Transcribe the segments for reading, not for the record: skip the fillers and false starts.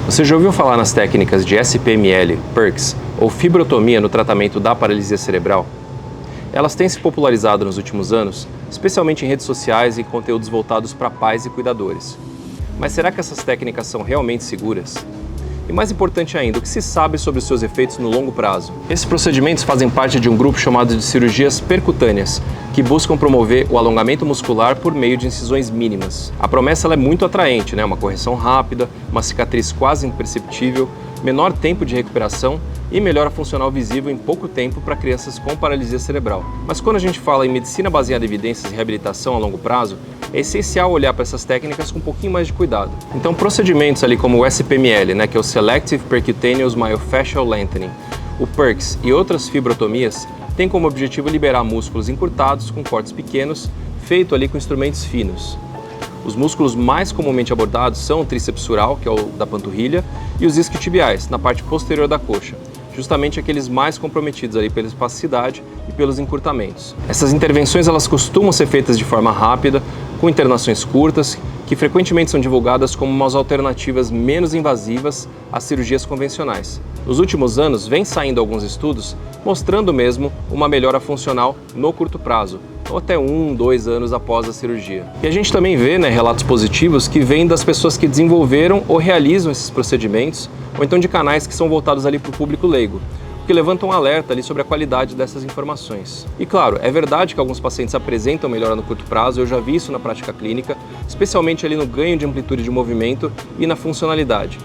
Você já ouviu falar nas técnicas de SPML, PERCS ou fibrotomia no tratamento da paralisia cerebral? Elas têm se popularizado nos últimos anos, especialmente em redes sociais e em conteúdos voltados para pais e cuidadores. Mas será que essas técnicas são realmente seguras? E mais importante ainda, o que se sabe sobre os seus efeitos no longo prazo? Esses procedimentos fazem parte de um grupo chamado de cirurgias percutâneas, que buscam promover o alongamento muscular por meio de incisões mínimas. A promessa é muito atraente, uma correção rápida, uma cicatriz quase imperceptível, menor tempo de recuperação e melhora funcional visível em pouco tempo para crianças com paralisia cerebral. Mas quando a gente fala em medicina baseada em evidências e reabilitação a longo prazo, é essencial olhar para essas técnicas com um pouquinho mais de cuidado. Então, procedimentos ali como o SPML, que é o Selective Percutaneous Myofascial Lengthening, o PERCS e outras fibrotomias, têm como objetivo liberar músculos encurtados com cortes pequenos, feito ali com instrumentos finos. Os músculos mais comumente abordados são o tríceps sural, que é o da panturrilha, e os isquiotibiais, na parte posterior da coxa, justamente aqueles mais comprometidos ali pela espasticidade e pelos encurtamentos. Essas intervenções elas costumam ser feitas de forma rápida, com internações curtas, que frequentemente são divulgadas como umas alternativas menos invasivas às cirurgias convencionais. Nos últimos anos, vem saindo alguns estudos mostrando mesmo uma melhora funcional no curto prazo, ou até 1-2 anos após a cirurgia. E a gente também vê relatos positivos que vêm das pessoas que desenvolveram ou realizam esses procedimentos, ou então de canais que são voltados ali para o público leigo, que levantam um alerta ali sobre a qualidade dessas informações. E claro, é verdade que alguns pacientes apresentam melhora no curto prazo, eu já vi isso na prática clínica, especialmente ali no ganho de amplitude de movimento e na funcionalidade.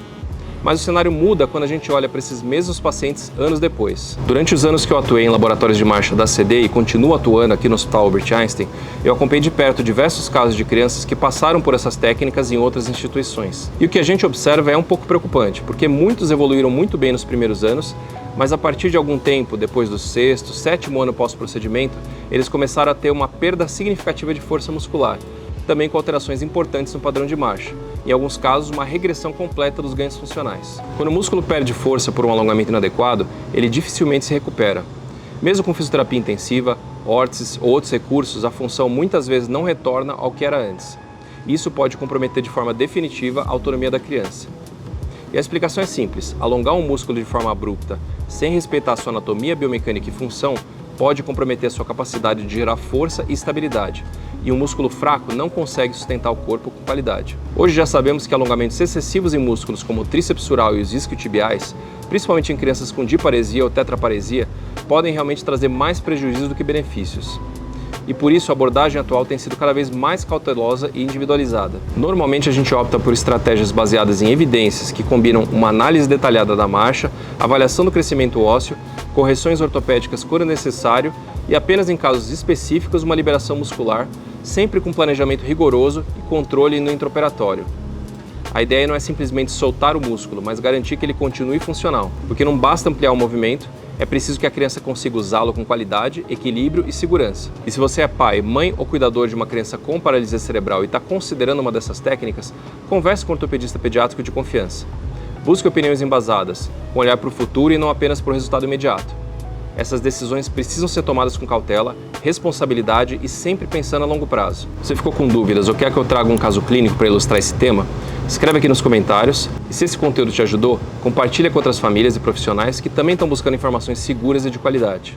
Mas o cenário muda quando a gente olha para esses mesmos pacientes anos depois. Durante os anos que eu atuei em laboratórios de marcha da CD e continuo atuando aqui no Hospital Albert Einstein, eu acompanhei de perto diversos casos de crianças que passaram por essas técnicas em outras instituições. E o que a gente observa é um pouco preocupante, porque muitos evoluíram muito bem nos primeiros anos, mas a partir de algum tempo, depois do 6º, 7º ano pós-procedimento, eles começaram a ter uma perda significativa de força muscular, também com alterações importantes no padrão de marcha. Em alguns casos, uma regressão completa dos ganhos funcionais. Quando o músculo perde força por um alongamento inadequado, ele dificilmente se recupera. Mesmo com fisioterapia intensiva, órteses ou outros recursos, a função muitas vezes não retorna ao que era antes. Isso pode comprometer de forma definitiva a autonomia da criança. E a explicação é simples: alongar um músculo de forma abrupta, sem respeitar sua anatomia, biomecânica e função, pode comprometer a sua capacidade de gerar força e estabilidade, e um músculo fraco não consegue sustentar o corpo com qualidade. Hoje já sabemos que alongamentos excessivos em músculos como o tríceps sural e os isquiotibiais, principalmente em crianças com diparesia ou tetraparesia, podem realmente trazer mais prejuízos do que benefícios. E por isso a abordagem atual tem sido cada vez mais cautelosa e individualizada. Normalmente a gente opta por estratégias baseadas em evidências que combinam uma análise detalhada da marcha, avaliação do crescimento ósseo, correções ortopédicas quando necessário e apenas em casos específicos uma liberação muscular, sempre com planejamento rigoroso e controle no intraoperatório. A ideia não é simplesmente soltar o músculo, mas garantir que ele continue funcional, porque não basta ampliar o movimento, é preciso que a criança consiga usá-lo com qualidade, equilíbrio e segurança. E se você é pai, mãe ou cuidador de uma criança com paralisia cerebral e está considerando uma dessas técnicas, converse com um ortopedista pediátrico de confiança. Busque opiniões embasadas, com olhar para o futuro e não apenas para o resultado imediato. Essas decisões precisam ser tomadas com cautela, responsabilidade e sempre pensando a longo prazo. Você ficou com dúvidas ou quer que eu traga um caso clínico para ilustrar esse tema? Escreve aqui nos comentários e se esse conteúdo te ajudou, compartilha com outras famílias e profissionais que também estão buscando informações seguras e de qualidade.